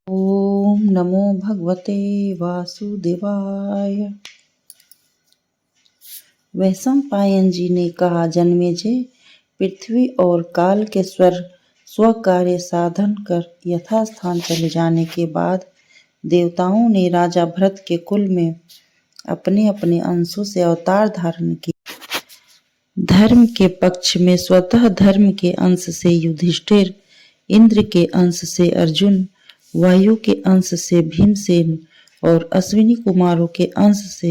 ओम नमो भगवते वासुदेवाय। वैशंपायन जी ने कहा, जन्मेजय, पृथ्वी और काल के स्वकार्य साधन कर यथास्थान चले जाने के बाद देवताओं ने राजा भरत के कुल में अपने अपने अंशों से अवतार धारण किए। धर्म के पक्ष में स्वतः धर्म के अंश से युधिष्ठिर, इंद्र के अंश से अर्जुन, वायु के अंश से भीमसेन और अश्विनी कुमारों के अंश से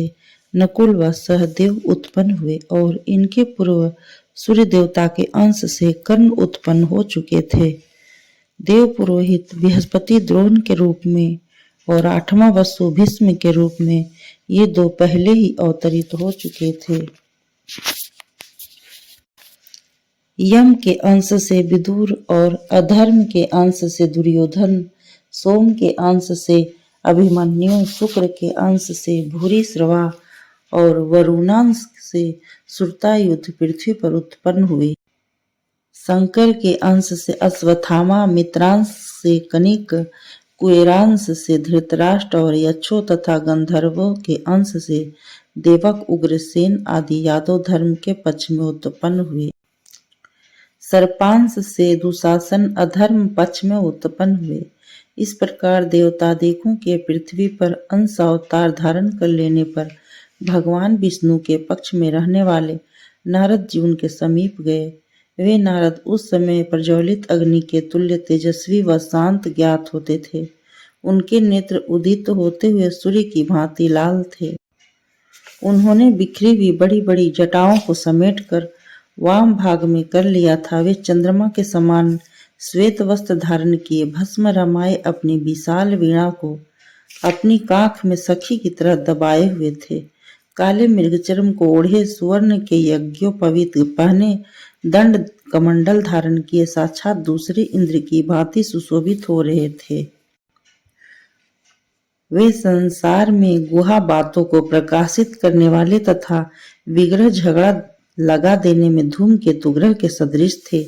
नकुल व सहदेव उत्पन्न हुए और इनके पूर्व सूर्य देवता के अंश से कर्ण उत्पन्न हो चुके थे। देव पुरोहित बृहस्पति द्रोण के रूप में और 8वां वसु भीष्म के रूप में ये दो पहले ही अवतरित हो चुके थे। यम के अंश से विदुर और अधर्म के अंश से दुर्योधन, सोम के अंश से अभिमन्यु, शुक्र के अंश से भूरिश्रवा और वरुणांश से सुरतायुध पृथ्वी पर उत्पन्न हुए। शंकर के अंश से अश्वत्थामा, मित्रांश से कनिक, कुबेरांश से धृतराष्ट्र और यक्षों तथा गंधर्वों के अंश से देवक, उग्रसेन आदि यादव धर्म के पक्ष में उत्पन्न हुए। सर्पांश से दुशासन अधर्म पक्ष में उत्पन्न हुए। इस प्रकार देवतादिकों के पृथ्वी पर अंश अवतार धारण कर लेने पर भगवान विष्णु के पक्ष में रहने वाले नारद जी उनके समीप गए। वे नारद उस समय प्रज्वलित अग्नि के तुल्य तेजस्वी व शांत ज्ञात होते थे। उनके नेत्र उदित होते हुए सूर्य की भांति लाल थे। उन्होंने बिखरी हुई बड़ी बड़ी जटाओं को समेटकर वाम भाग में कर लिया था। वे चंद्रमा के समान श्वेत वस्त्र धारण किए भस्म रमाए अपनी विशाल वीणा को अपनी काख में सखी की तरह दबाए हुए थे। काले मृगचर्म को ओढ़े, सुवर्ण के यज्ञोपवीत पहने, दंड कमंडल धारण किए साक्षात दूसरे इंद्र की भांति सुशोभित हो रहे थे। वे संसार में गुहा बातों को प्रकाशित करने वाले तथा विग्रह झगड़ा लगा देने में धूमकेतु ग्रह के सदृश थे।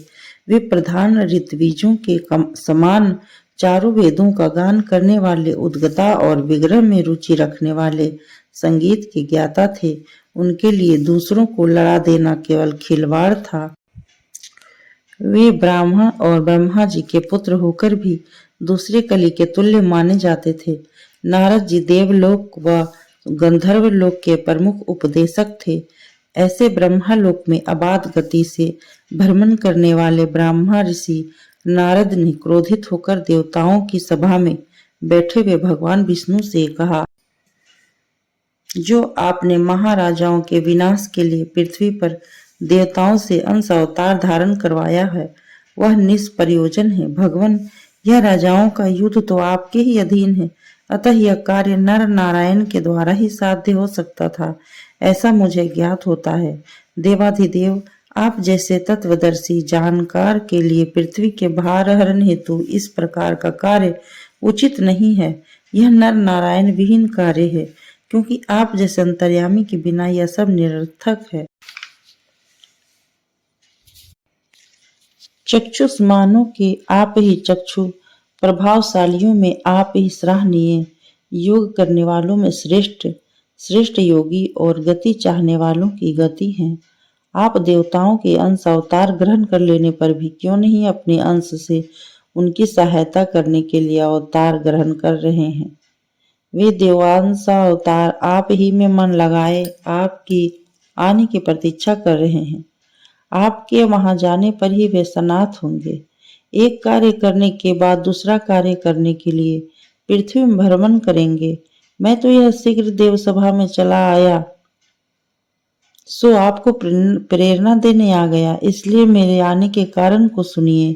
वे प्रधान ऋत्विजों के समान चारों वेदों का गान करने वाले, उद्गता और विग्रह में रुचि रखने वाले संगीत के ज्ञाता थे। उनके लिए दूसरों को लड़ा देना केवल खिलवाड़ था। वे ब्राह्मण और ब्रह्मा जी के पुत्र होकर भी दूसरे कली के तुल्य माने जाते थे। नारद जी देवलोक व गंधर्व लोक के प्रमुख उपदेशक थे। ऐसे ब्रह्मालोक में अबाध गति से भ्रमण करने वाले ब्रह्मा ऋषि नारद ने क्रोधित होकर देवताओं की सभा में बैठे हुए भगवान विष्णु से कहा, जो आपने महाराजाओं के विनाश के लिए पृथ्वी पर देवताओं से अंश अवतार धारण करवाया है, वह निष्प्रयोजन है। भगवान, यह राजाओं का युद्ध तो आपके ही अधीन है, अतः यह कार्य नर नारायण के द्वारा ही साध्य हो सकता था, ऐसा मुझे ज्ञात होता है। देवाधिदेव, आप जैसे तत्वदर्शी जानकार के लिए पृथ्वी के भार हरण हेतु इस प्रकार का कार्य उचित नहीं है। यह नर नारायण विहीन कार्य है, क्योंकि आप जैसे अंतर्यामी के बिना यह सब निरर्थक है। चक्षुष्मानों के आप ही चक्षु, प्रभावशालियों में आप ही सराहनीय, योग करने वालों में श्रेष्ठ योगी और गति चाहने वालों की गति हैं। आप देवताओं के अंश अवतार ग्रहण कर लेने पर भी क्यों नहीं अपने अंश से उनकी सहायता करने के लिए अवतार ग्रहण कर रहे हैं। वे देवांश अवतार आप ही में मन लगाए आपकी आने की प्रतीक्षा कर रहे हैं। आपके वहां जाने पर ही वे सनाथ होंगे। एक कार्य करने के बाद दूसरा कार्य करने के लिए पृथ्वी में भ्रमण करेंगे। मैं तो यह शीघ्र देवसभा में चला आया, सो आपको प्रेरणा देने आ गया, इसलिए मेरे आने के कारण को सुनिए।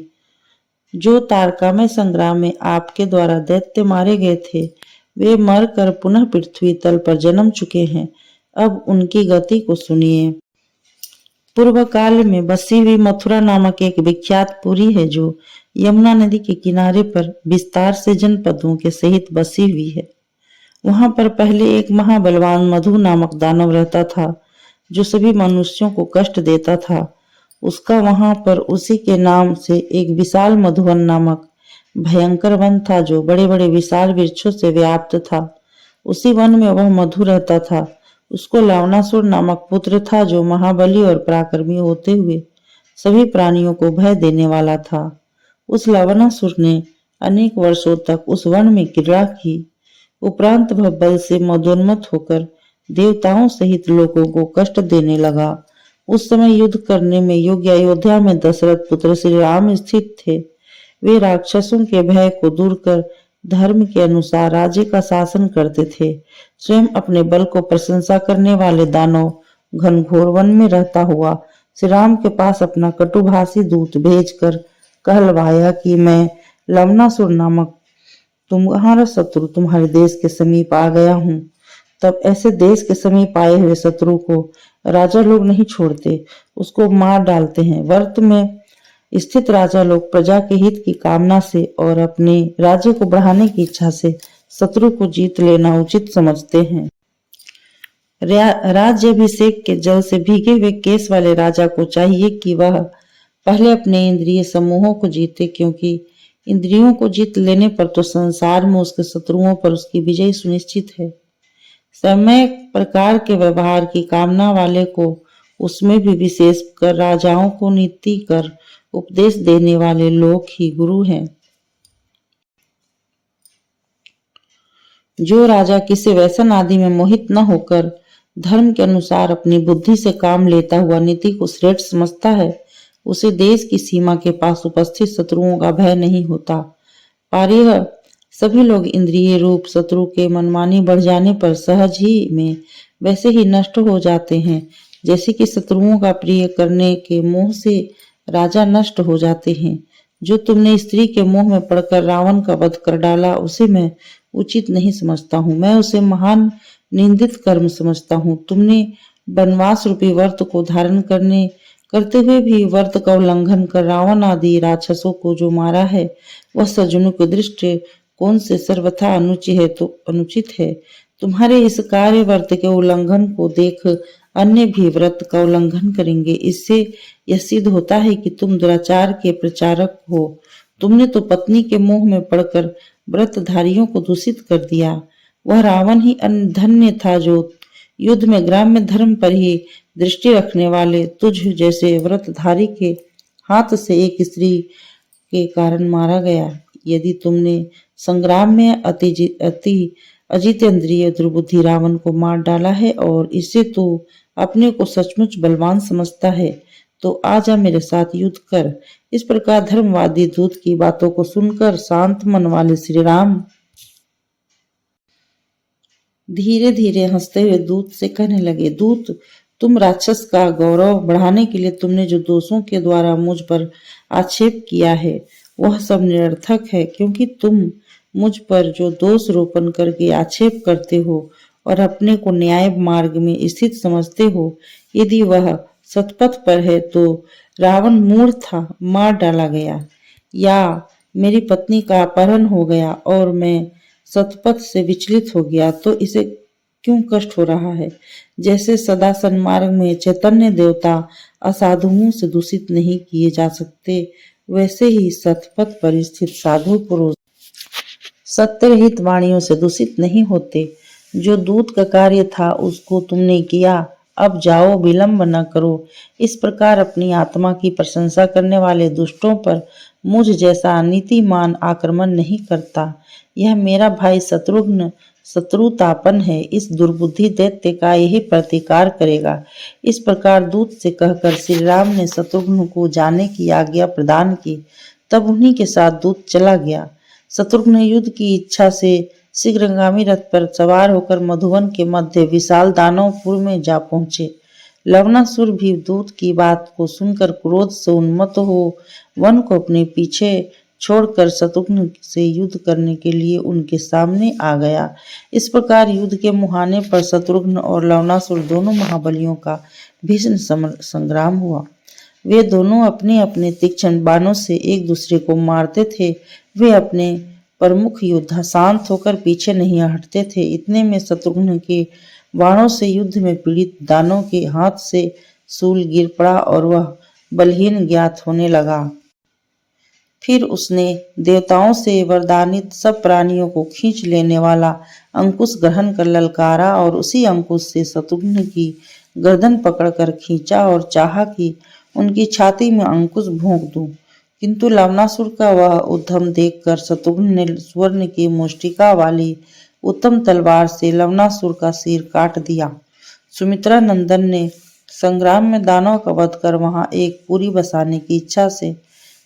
जो तारकामय संग्राम में आपके द्वारा दैत्य मारे गए थे, वे मरकर पुनः पृथ्वी तल पर जन्म चुके हैं। अब उनकी गति को सुनिए। पूर्व काल में बसी हुई मथुरा नामक एक विख्यात पुरी है, जो यमुना नदी के किनारे पर विस्तार से जनपदों के सहित बसी हुई है। वहां पर पहले एक महाबलवान मधु नामक दानव रहता था, जो सभी मनुष्यों को कष्ट देता था। उसका वहां पर उसी के नाम से एक विशाल मधुवन नामक भयंकर वन था जो बड़े बड़े विशाल वृक्षों से व्याप्त था। उसी वन में वह मधु रहता था। उसको लवणासुर नामक पुत्र था जो महाबली और पराक्रमी होते हुए सभी प्राणियों को भय देने वाला था। उस लवणासुर ने अनेक वर्षों तक उस वन में क्रीड़ा की। उपरांत वह बल से मदोन्मत्त होकर देवताओं सहित लोगों को कष्ट देने लगा। उस समय युद्ध करने में योग्य अयोध्या में दशरथ पुत्र श्री राम स्थित थे। वे राक्षसों के भय को दूर कर धर्म के अनुसार राज्य का शासन करते थे। स्वयं अपने बल को प्रशंसा करने वाले दानव घनघोर वन में रहता हुआ श्री राम के पास अपना कटुभाषी दूत भेजकर कहलवाया कि मैं लवणासुर नामक तुम्हारा शत्रु तुम्हारे देश के समीप आ गया हूँ। तब ऐसे देश के समीप आए हुए शत्रु को राजा लोग नहीं छोड़ते, उसको मार डालते हैं। वर्त में स्थित राजा लोग प्रजा के हित की कामना से और अपने राज्य को बढ़ाने की इच्छा से शत्रु को जीत लेना उचित समझते हैं। राज्याभिषेक के जल से भीगे हुए केस वाले राजा को चाहिए कि वह पहले अपने इंद्रिय समूहों को जीते, क्योंकि इंद्रियों को जीत लेने पर तो संसार में उसके शत्रुओं पर उसकी विजय सुनिश्चित है। समय प्रकार के व्यवहार की कामना वाले को, उसमें भी विशेष कर राजाओं को नीति कर उपदेश देने वाले लोग ही गुरु हैं। जो राजा किसी व्यसन आदि में मोहित न होकर धर्म के अनुसार अपनी बुद्धि से काम लेता हुआ नीति को श्रेष्ठ समझता है, उसे देश की सीमा के पास उपस्थित शत्रुओं का भय नहीं होता। पारिह सभी लोग इंद्रिय रूप शत्रु के मनमानी बढ़ जाने पर सहज ही में वैसे ही नष्ट हो जाते हैं, जैसे कि शत्रुओं का प्रिय करने के मोह से राजा नष्ट हो जाते हैं। जो तुमने स्त्री के मोह में पड़कर रावण का वध कर डाला, उसे मैं उचित नहीं समझता हूँ। मैं उसे महान निंदित कर्म समझता हूँ। तुमने वनवास रूपी व्रत को धारण करते हुए भी व्रत का उल्लंघन कर रावण आदि राक्षसों को जो मारा है, वह सज्जनों के दृष्टि कौन से सर्वथा अनुचित है। तुम्हारे इस कार्य व्रत के उल्लंघन को देख अन्य भी व्रत का उल्लंघन करेंगे। इससे यह सिद्ध होता है कि तुम दुराचार के प्रचारक हो। तुमने तो पत्नी के मोह में पड़कर व्रतधारियों को दूषित कर दिया। वह रावण ही धन्य था जो युद्ध में ग्राम्य धर्म पर ही दृष्टि रखने वाले तुझ जैसे व्रतधारी के हाथ से एक स्त्री के कारण मारा गया। यदि तुमने संग्राम में अति अजितेंद्रिय दुर्बुद्धि रावण को मार डाला है और इससे तू अपने को सचमुच बलवान समझता है, तो आजा मेरे साथ युद्ध कर। इस प्रकार धर्मवादी दूत की बातों को सुनकर शांत मन वाले श्री राम धीरे धीरे हंसते हुए दूत से कहने लगे, दूत, तुम राक्षस का गौरव बढ़ाने के लिए तुमने जो दोषों के द्वारा मुझ पर आक्षेप किया है, वह सब निरर्थक है, क्योंकि तुम मुझ पर जो दोष रोपण करके आक्षेप करते हो और अपने को न्याय मार्ग में स्थित समझते हो, यदि वह सतपथ पर है तो रावण मूढ़ था, मार डाला गया, या मेरी पत्नी का अपहरण हो गया और मैं सतपथ से विचलित हो गया, तो इसे क्यों कष्ट हो रहा है। जैसे सदा सन्मार्ग में चैतन्य देवता असाधुओं से दूषित नहीं किए जा सकते, वैसे ही सतपथ पर स्थित साधु पुरुष सत्य रहित वाणियों से दूषित नहीं होते। जो दूत का कार्य था उसको तुमने किया, अब जाओ, विलंब न करो। इस प्रकार अपनी आत्मा की प्रशंसा करने वाले दुष्टों पर मुझ जैसा नीतिमान आक्रमण नहीं करता। यह मेरा भाई शत्रुघ्न शत्रुतापन है, इस दुर्बुद्धि दैत्य का यही प्रतिकार करेगा। इस प्रकार दूत से कहकर श्री राम ने शत्रुघ्न को जाने की आज्ञा प्रदान की। तब उन्हीं के साथ दूत चला गया। शत्रुघ्न युद्ध की इच्छा से शीघ्रगामी रथ पर सवार होकर मधुवन के मध्य विशाल दानवपुर में जा पहुंचे। लवणासुर भी दूत की बात को सुनकर क्रोध से उन्मत्त हो वन को अपने पीछे छोड़कर शत्रुघ्न से युद्ध करने के लिए उनके सामने आ गया। इस प्रकार युद्ध के मुहाने पर शत्रुघ्न और लवणासुर दोनों महाबलियों का भीषण संग्राम हुआ। वे दोनों अपने अपने तीक्ष्ण बाणों से एक दूसरे को मारते थे। वे अपने प्रमुख योद्धा शांत होकर पीछे नहीं हटते थे। इतने में शत्रुघ्न के बाणों से युद्ध में पीड़ित दानव के हाथ से शूल गिर पड़ा और वह बलहीन ज्ञात होने लगा। फिर उसने देवताओं से वरदानित सब प्राणियों को खींच लेने वाला अंकुश ग्रहण कर ललकारा और उसी अंकुश से शत्रुघ्न की गर्दन पकड़कर खींचा और चाहा कि उनकी छाती में अंकुश भोंक दूं। किंतु लवणासुर का वह उद्यम देखकर शत्रुघ्न ने स्वर्ण की मुष्टिका वाली उत्तम तलवार से लवणासुर का सिर काट दिया। सुमित्रा नंदन ने संग्राम में दानव का वध कर वहां एक पुरी बसाने की इच्छा से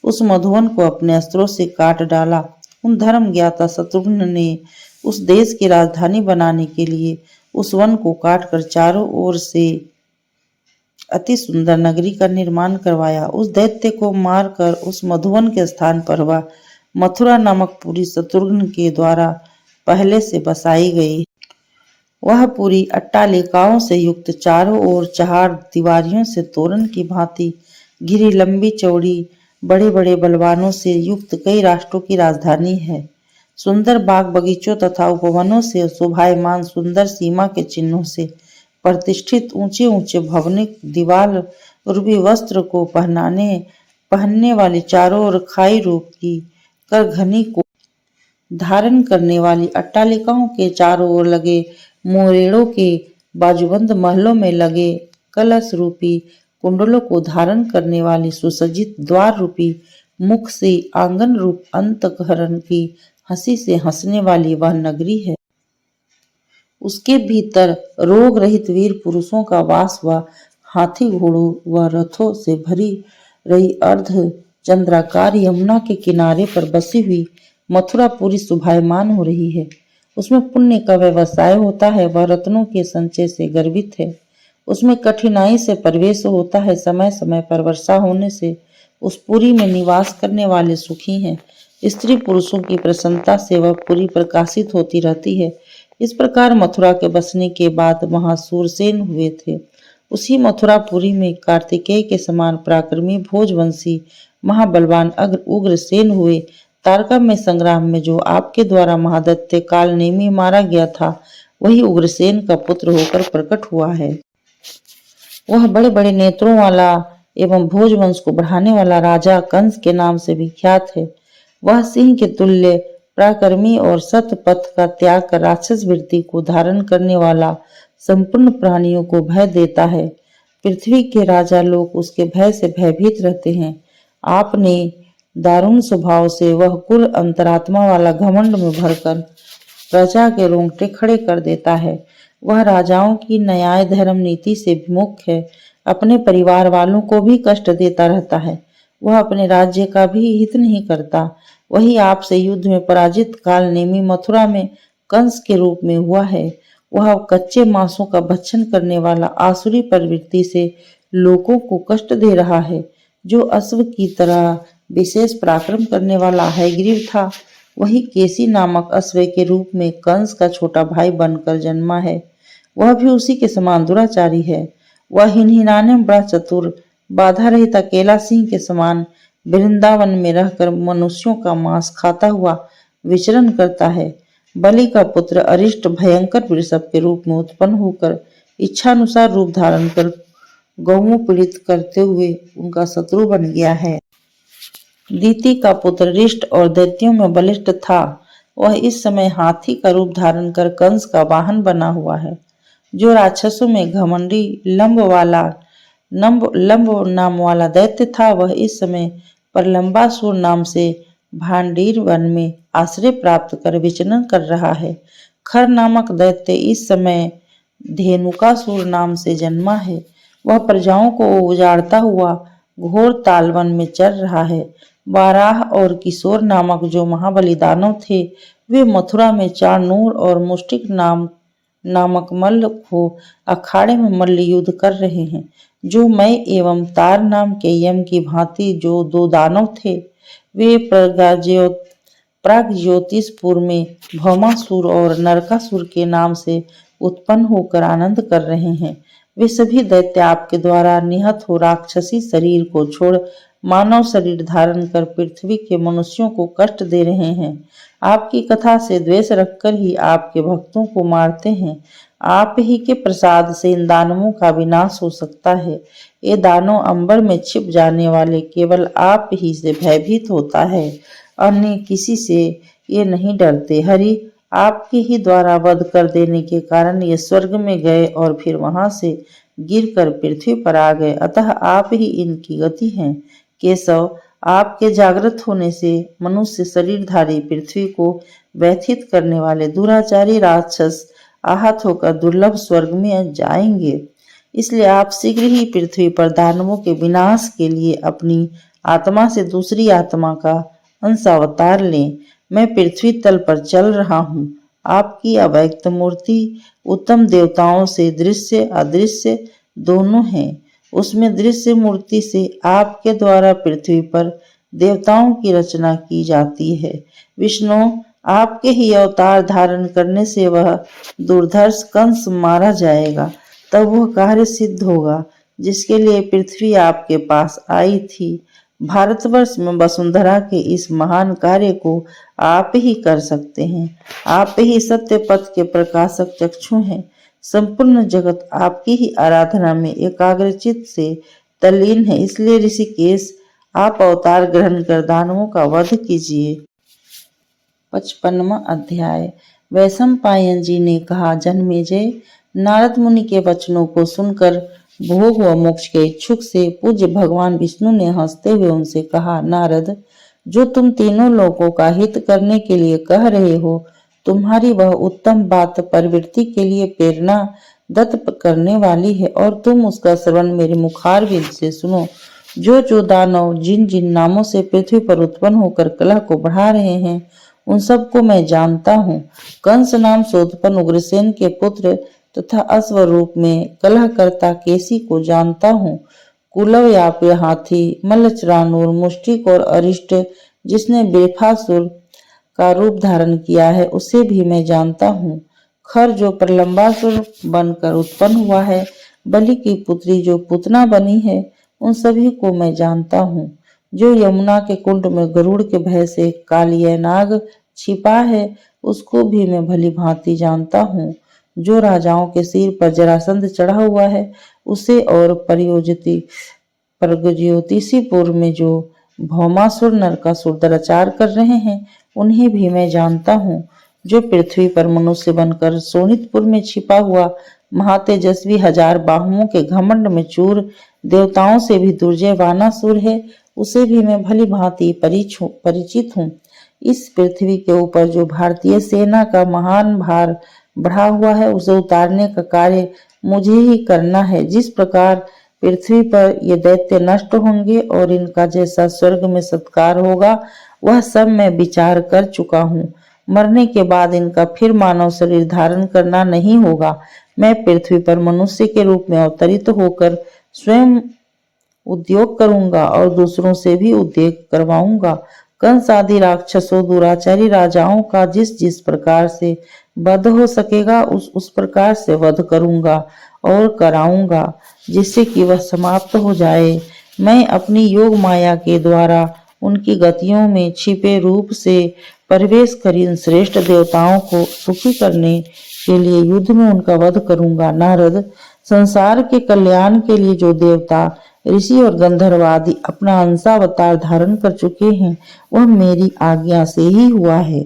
उस मधुवन को अपने अस्त्रों से काट डाला। उन धर्म ज्ञाता शत्रुघ्न ने उस देश की राजधानी बनाने के लिए उस वन को काटकर चारों ओर से अति सुंदर नगरी का निर्माण करवाया। उस दैत्य को मारकर उस मधुवन के स्थान पर वह मथुरा नामक पुरी शत्रुघ्न के द्वारा पहले से बसाई गई। वह पुरी अट्टालिकाओं से युक्त चारों ओर चार दीवारियों से तोरण की भांति घिरी लंबी चौड़ी बड़े बड़े बलवानों से युक्त कई राष्ट्रों की राजधानी है। सुंदर बाग बगीचों तथा उपवनों से शोभायमान सुंदर सीमा के चिन्हों से प्रतिष्ठित ऊंचे ऊंचे भवनिक दीवार रूपी वस्त्र को पहनने वाली चारों ओर खाई रूप की करघनी को धारण करने वाली अट्टालिकाओं के चारों ओर लगे मोरेड़ों के बाजूबंद महलों में लगे कलश रूपी कुंडलों को धारण करने वाली सुसज्जित द्वार रूपी मुख से आंगन रूप अंतःकरण की हंसी से हंसने वाली वह नगरी है। उसके भीतर रोग रहित वीर पुरुषों का वास व हाथी घोड़ों व रथों से भरी रही अर्ध चंद्राकार यमुना के किनारे पर बसी हुई मथुरा पूरी शोभायमान हो रही है। उसमें पुण्य का व्यवसाय होता है, वह रत्नों के संचय से गर्वित है। उसमें कठिनाई से प्रवेश होता है, समय समय पर वर्षा होने से उस पुरी में निवास करने वाले सुखी हैं। स्त्री पुरुषों की प्रसन्नता से वह पुरी प्रकाशित होती रहती है। इस प्रकार मथुरा के बसने के बाद वहां सूरसेन हुए थे। उसी मथुरापुरी में कार्तिकेय के समान पराक्रमी भोजवंशी महाबलवान उग्रसेन हुए। तारका में संग्राम में जो आपके द्वारा महादैत्य काल नेमी मारा गया था, वही उग्रसेन का पुत्र होकर प्रकट हुआ है। वह बड़े बड़े नेत्रों वाला एवं भोजवंश को बढ़ाने वाला राजा कंस के नाम से विख्यात है। वह सिंह के तुल्य पराक्रमी और सत पथ का त्याग कर राक्षस वृत्ति को धारण करने वाला संपूर्ण प्राणियों को भय देता है। पृथ्वी के राजा लोग उसके भय से भयभीत रहते हैं। आपने दारुण स्वभाव से वह कुल अंतरात्मा वाला घमंड में भरकर प्रजा के रोंगटे खड़े कर देता है। वह राजाओं की न्याय धर्म नीति से विमुख है, अपने परिवार वालों को भी कष्ट देता रहता है। वह अपने राज्य का भी हित नहीं करता। वही आपसे युद्ध में पराजित काल नेमी मथुरा में कंस के रूप में हुआ है। वह कच्चे मांसों का भक्षण करने वाला आसुरी प्रवृत्ति से लोगों को कष्ट दे रहा है। जो अश्व की तरह विशेष पराक्रम करने वाला हयग्रीव था, वही केसी नामक अश्व के रूप में कंस का छोटा भाई बनकर जन्मा है। वह भी उसी के समान दुराचारी है। वह हिनहिनाने में बड़ा चतुर, बाधा रहित अकेला सिंह के समान वृंदावन में रहकर मनुष्यों का मांस खाता हुआ विचरण करता है। बलि का पुत्र अरिष्ट भयंकर वृषभ के रूप में उत्पन्न होकर इच्छानुसार रूप धारण कर गौओं पीड़ित करते हुए उनका शत्रु बन गया है। दीति का पुत्र रिष्ट और दैत्यों में बलिष्ठ था। वह इस समय हाथी का रूप धारण कर कंस का वाहन बना हुआ है। जो राक्षसों में घमंडी लंब नाम वाला दैत्य था, वह इस समय प्रलंबासुर नाम से भांडीर वन में आश्रय प्राप्त कर विचरण कर रहा है। खर नामक दैत्य इस समय धेनुकासुर नाम से जन्मा है। वह प्रजाओं को उजाड़ता हुआ घोर तालवन में चल रहा है। वाराह और किशोर नामक जो महाबली दानव थे, वे मथुरा में चाणूर और मुष्टिक नामक मल्ल को अखाड़े में मल्ल युद्ध कर रहे हैं। जो मय एवं तार नाम के यम की भांति जो दो दानव थे, वे प्रागज्योतिषपुर में भौमासुर और नरकासुर के नाम से उत्पन्न होकर आनंद कर रहे हैं। वे सभी दैत्य आपके द्वारा निहत हो राक्षसी शरीर को छोड़ मानव शरीर धारण कर पृथ्वी के मनुष्यों को कष्ट दे रहे हैं। आपकी कथा से द्वेष रखकर ही आपके भक्तों को मारते हैं। आप ही के प्रसाद से इन दानवों का विनाश हो सकता है। ये दानव अंबर में छिप जाने वाले केवल आप ही से भयभीत होता है, अन्य किसी से ये नहीं डरते। हरि, आपके ही द्वारा वध कर देने के कारण ये स्वर्ग में गए और फिर वहां से गिरकर पृथ्वी पर आ गए, अतः आप ही इनकी गति हैं। केशव, आपके जागृत होने से मनुष्य शरीरधारी पृथ्वी को व्यथित करने वाले दुराचारी राक्षस आहत होकर दुर्लभ स्वर्ग में जाएंगे। इसलिए आप शीघ्र ही पृथ्वी पर दानवों के विनाश के लिए अपनी आत्मा से दूसरी आत्मा का अंश अवतार लें। मैं पृथ्वी तल पर चल रहा हूँ। आपकी अव्यक्त मूर्ति उत्तम देवताओं से दृश्य अदृश्य दोनों है। उसमें दृश्य मूर्ति से आपके द्वारा पृथ्वी पर देवताओं की रचना की जाती है। विष्णु, आपके ही अवतार धारण करने से वह दुर्धर्ष कंस मारा जाएगा, तब वह कार्य सिद्ध होगा जिसके लिए पृथ्वी आपके पास आई थी। भारतवर्ष में वसुंधरा के इस महान कार्य को आप ही कर सकते हैं। आप ही सत्य पथ के प्रकाशक चक्षु हैं। संपूर्ण जगत आपकी ही आराधना में एकाग्रचित से तल्लीन है। इसलिए ऋषिकेश, आप अवतार ग्रहण कर दानवों का वध कीजिए। 55वां अध्याय। वैशंपायन जी ने कहा, जन्मेजय, नारद मुनि के वचनों को सुनकर भोग व मोक्ष के इच्छुक से पूज्य भगवान विष्णु ने हंसते हुए उनसे कहा, नारद, जो तुम तीनों लोगों का हित करने के लिए कह रहे हो, तुम्हारी वह उत्तम बात प्रवृत्ति के लिए प्रेरणा दत्त करने वाली है और तुम उसका श्रवण मेरे मुखारविंद से सुनो। जो दानव जिन जिन नामों से पृथ्वी पर उत्पन्न होकर कलह को बढ़ा रहे हैं, उन सबको मैं जानता हूँ। कंस नाम से उत्पन्न उग्रसेन के पुत्र तथा अश्व रूप में कलहकर्ता केसी को जानता हूँ। कुलव याप्य हाथी, मल्लचरानूर, मुष्टिक और अरिष्ट जिसने बेफासुर का रूप धारण किया है, उसे भी मैं जानता हूँ। खर जो प्रलंबासुर बनकर उत्पन्न हुआ है, बलि की पुत्री जो पुतना बनी है, उन सभी को मैं जानता हूँ। जो यमुना के कुंड में गरुड़ के भय से कालिया नाग छिपा है, उसको भी मैं भली भांति जानता हूँ। जो राजाओं के सिर पर जरासंध चढ़ा हुआ है, उसे और परगज्योतिषीपुर में जो भौमासुर नरकासुर दुराचार कर रहे हैं, उन्हें भी मैं जानता हूँ। जो पृथ्वी पर मनुष्य बनकर सोनितपुर में छिपा हुआ महातेजस्वी हजार बाहुओं के घमंड में चूर देवताओं से भी दुर्जय वानासुर है, उसे भी मैं भली भांति परिचित हूँ। इस पृथ्वी के ऊपर जो भारतीय सेना का महान भार बढ़ा हुआ है, उसे उतारने का कार्य मुझे ही करना है। जिस प्रकार पृथ्वी पर ये दैत्य नष्ट होंगे और इनका जैसा स्वर्ग में सत्कार होगा, वह सब मैं विचार कर चुका हूँ। मरने के बाद इनका फिर मानव शरीर धारण करना नहीं होगा। मैं पृथ्वी पर मनुष्य के रूप में अवतरित होकर स्वयं उद्योग करूंगा और दूसरों से भी उद्योग करवाऊंगा। कंस आदि राक्षसों दुराचारी राजाओं का जिस जिस प्रकार से वध हो सकेगा, उस प्रकार से वध करूंगा और कराऊंगा, जिससे कि वह समाप्त हो जाए। मैं अपनी योग माया के द्वारा उनकी गतियों में छिपे रूप से प्रवेश कर इन श्रेष्ठ देवताओं को सुखी करने के लिए युद्ध में उनका वध करूंगा। नारद, संसार के कल्याण के लिए जो देवता ऋषि और गंधर्व आदि अपना अंशावतार धारण कर चुके हैं, वह मेरी आज्ञा से ही हुआ है,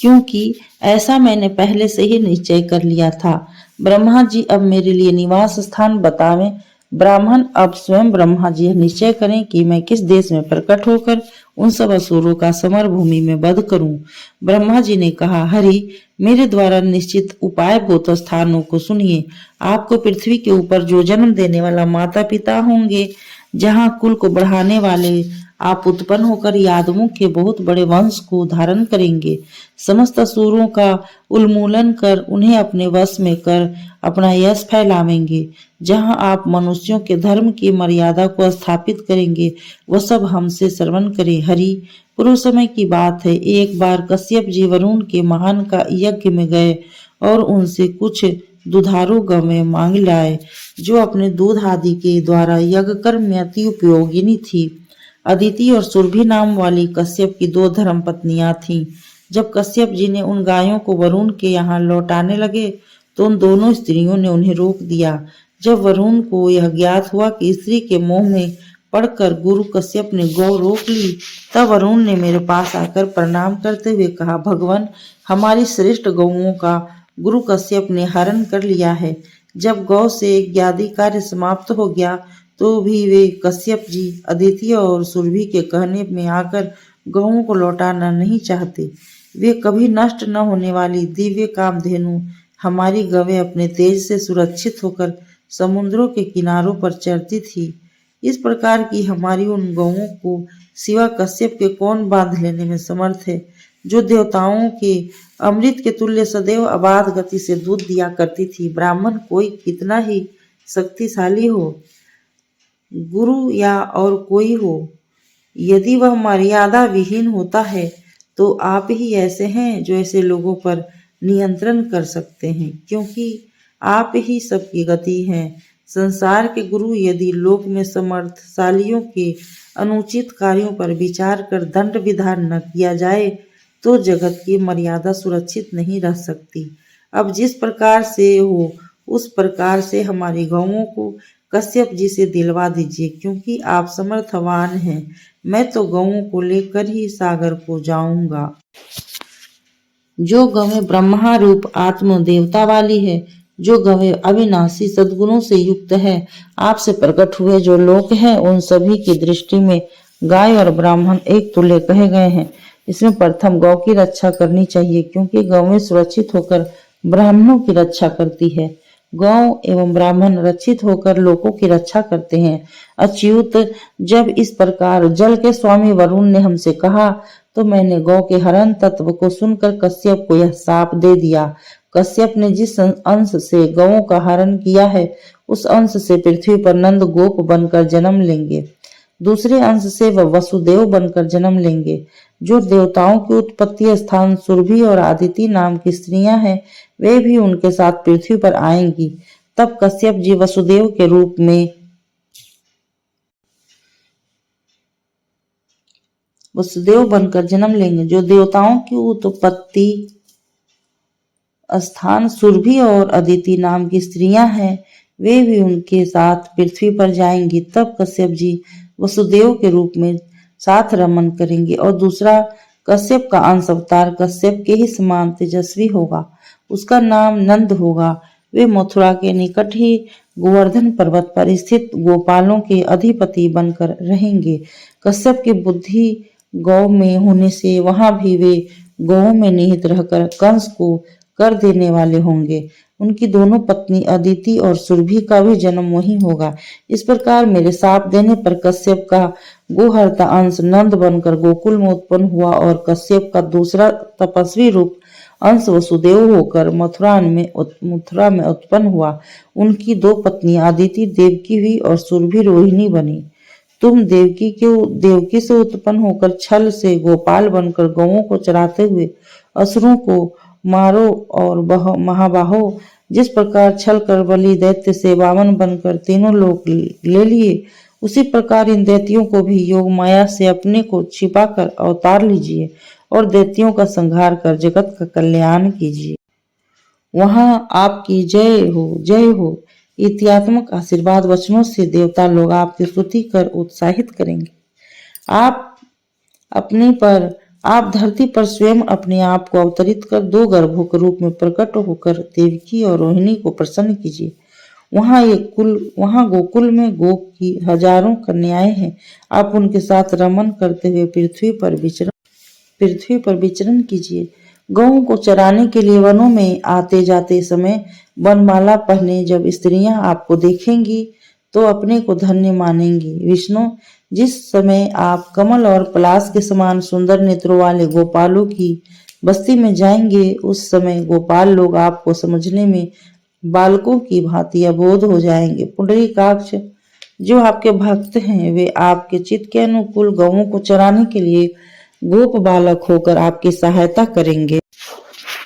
क्योंकि ऐसा मैंने पहले से ही निश्चय कर लिया था। ब्रह्मा जी अब मेरे लिए निवास स्थान बतावें। ब्राह्मण अब स्वयं ब्रह्मा जी निश्चय करें कि मैं किस देश में प्रकट होकर उन सब असुरों का समर भूमि में वध करूं। ब्रह्मा जी ने कहा, हरि, मेरे द्वारा निश्चित उपाय भूत स्थानों को सुनिए। आपको पृथ्वी के ऊपर जो जन्म देने वाला माता पिता होंगे, जहाँ कुल को बढ़ाने वाले आप उत्पन्न होकर यादवों के बहुत बड़े वंश को धारण करेंगे। समस्त असुरों का उन्मूलन कर उन्हें अपने वश में कर अपना यश फैलावेंगे। जहाँ आप मनुष्यों के धर्म की मर्यादा को स्थापित करेंगे, वह सब हमसे श्रवण करें। हरि, पूर्व समय की बात है, एक बार कश्यप जी वरुण के महान का यज्ञ में गए और उनसे कुछ दुधारू गवें मांग लाए, जो अपने दूध आदि के द्वारा यज्ञ कर्म में अति उपयोगिनी थी। अदिति और सुरभि नाम वाली कश्यप की 2 धर्म पत्नियां थीं। जब कश्यप जी ने उन गायों को वरुण के यहाँ लौटाने लगे तो उन दोनों स्त्रियों ने उन्हें रोक दिया। जब वरुण को यह ज्ञात हुआ कि स्त्री के मोह में पढ़कर गुरु कश्यप ने गौ रोक ली, तब वरुण ने मेरे पास आकर प्रणाम करते हुए कहा, भगवान, हमारी श्रेष्ठ गौओं का गुरु कश्यप ने हरण कर लिया है। जब गौ से यज्ञादि कार्य समाप्त हो गया तो भी वे कश्यप जी अदिति और सुरभि के कहने में आकर गौओं को लौटाना नहीं चाहते। वे कभी नष्ट न होने वाली दिव्य कामधेनु हमारी गवें अपने तेज से सुरक्षित होकर समुद्रों के किनारों पर चरती थी। इस प्रकार की हमारी उन गौओं को सिवा कश्यप के कौन बांध लेने में समर्थ है, जो देवताओं के अमृत के तुल्य सदैव अबाध गति से दूध दिया करती थी। ब्राह्मण कोई कितना ही शक्तिशाली हो, गुरु या और कोई हो, यदि वह मर्यादा विहीन होता है तो आप ही ऐसे हैं जो ऐसे लोगों पर नियंत्रण कर सकते हैं, क्योंकि आप ही सबकी गति हैं। संसार के गुरु यदि लोक में समर्थशालियों के अनुचित कार्यों पर विचार कर दंड विधान न किया जाए तो जगत की मर्यादा सुरक्षित नहीं रह सकती। अब जिस प्रकार से हो उस प्रकार से हमारी गौओं को कश्यप जी से दिलवा दीजिए, क्योंकि आप समर्थवान हैं। मैं तो गौओं को लेकर ही सागर को जाऊंगा। जो गवें ब्रह्मा रूप आत्म देवता वाली है, जो गवें अविनाशी सद्गुणों से युक्त है, आपसे प्रकट हुए जो लोक हैं, उन सभी की दृष्टि में गाय और ब्राह्मण एक तुल्य कहे गए हैं। इसमें प्रथम गौ की रक्षा करनी चाहिए, क्योंकि गौएं सुरक्षित होकर ब्राह्मणों की रक्षा करती है। गौ एवं ब्राह्मण रक्षित होकर लोकों की रक्षा करते हैं। अच्युत, जब इस प्रकार जल के स्वामी वरुण ने हमसे कहा तो मैंने गौ के हरण तत्व को सुनकर कश्यप को यह शाप दे दिया। कश्यप ने जिस अंश से गौओं का हरण किया है उस अंश से पृथ्वी पर नंद गोप बनकर जन्म लेंगे, दूसरे अंश से वह वसुदेव बनकर जन्म लेंगे। जो देवताओं की उत्पत्ति स्थान सुरभि और आदिति नाम की स्त्रियां हैं, वे भी उनके साथ पृथ्वी पर आएंगी। तब कश्यप जी वसुदेव के रूप में वसुदेव बनकर जन्म लेंगे। जो देवताओं की उत्पत्ति स्थान सुरभि और अदिति नाम की स्त्रियां हैं, वे भी उनके साथ पृथ्वी पर जाएंगी। तब कश्यप जी वसुदेव के रूप में साथ रमन करेंगे और दूसरा कश्यप का अंश अवतार कश्यप के ही समान तेजस्वी होगा, उसका नाम नंद होगा। वे मथुरा के निकट ही गोवर्धन पर्वत पर स्थित गोपालों के अधिपति बनकर रहेंगे। कश्यप की बुद्धि गौ में होने से वहां भी वे गौ में निहित रहकर कंस को कर देने वाले होंगे। उनकी दोनों पत्नी अदिति और सुरभि का भी जन्म वहीं होगा। इस प्रकार मेरे शाप देने पर कश्यप का गोहर्ता अंश नंद बनकर गोकुल में उत्पन्न हुआ और कश्यप का दूसरा तपस्वी रूप अंश वसुदेव होकर मथुरा में उत्पन्न हुआ। उनकी दो पत्नियां अदिति देवकी हुई और सुरभि रोहिणी बनी। तुम देवकी से उत्पन्न होकर छल से गोपाल बनकर गौओं को चराते हुए असुरों को मारो और महाबाहो, जिस प्रकार छल कर बलि दैत्य से वामन बनकर तीनों लोक ले लिए, उसी प्रकार इन दैत्यों को भी योग माया से अपने को छिपाकर अवतार लीजिए और दैत्यों का संहार कर जगत का कल्याण कीजिए। वहां आपकी जय हो, जय हो इत्यात्मक आशीर्वाद वचनों से देवता लोग आपकी स्तुति कर उत्साहित करेंगे। आप धरती पर स्वयं अपने आप को अवतरित कर दो गर्भों के रूप में प्रकट होकर देवकी और रोहिणी को प्रसन्न कीजिए। वहां गोकुल में गोप की हजारों कन्याएं हैं। आप उनके साथ रमन करते हुए पृथ्वी पर विचरण कीजिए। गौओं को चराने के लिए वनों में आते जाते समय वनमाला पहने जब स्त्रियां आपको देखेंगी तो अपने को धन्य मानेंगी। विष्णु, जिस समय आप कमल और पलाश के समान सुंदर नेत्रों वाले गोपालों की बस्ती में जाएंगे, उस समय गोपाल लोग आपको समझने में बालकों की भांति अबोध हो जाएंगे। पुंडरीकाक्ष, जो आपके भक्त हैं, वे आपके चित्त के अनुकूल गौओं को चराने के लिए गोप बालक होकर आपकी सहायता करेंगे।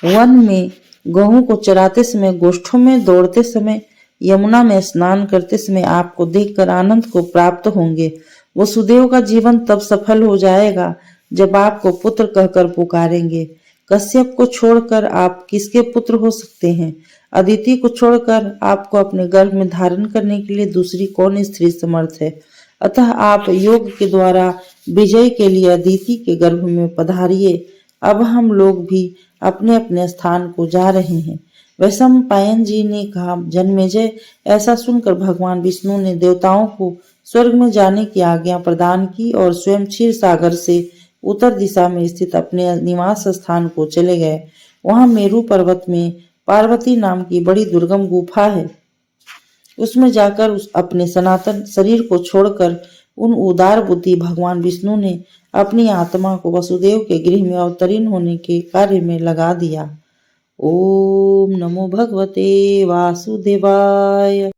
वन में गौओं को चराते समय, गोष्ठों में दौड़ते समय, यमुना में स्नान करते समय आपको देखकर आनंद को प्राप्त होंगे। वसुदेव का जीवन तब सफल हो जाएगा जब आपको पुत्र कहकर पुकारेंगे। कश्यप को छोड़कर आप किसके पुत्र हो सकते हैं? अदिति को छोड़कर आपको अपने गर्भ में धारण करने के लिए दूसरी कौन स्त्री समर्थ है? अतः आप योग के द्वारा विजय के लिए अदिति के गर्भ में पधारिए। अब हम लोग भी अपने अपने स्थान को जा रहे हैं। वैशंपायन जी ने कहा, जन्मेजय, ऐसा सुनकर भगवान विष्णु ने देवताओं को स्वर्ग में जाने की आज्ञा प्रदान की और स्वयं क्षीर सागर से उत्तर दिशा में स्थित अपने निवास स्थान को चले गए। वहां मेरु पर्वत में पार्वती नाम की बड़ी दुर्गम गुफा है। उसमें जाकर अपने सनातन शरीर को छोड़कर उन उदार बुद्धि भगवान विष्णु ने अपनी आत्मा को वसुदेव के गृह में अवतीर्ण होने के कार्य में लगा दिया। ओम नमो भगवते वासुदेवाय।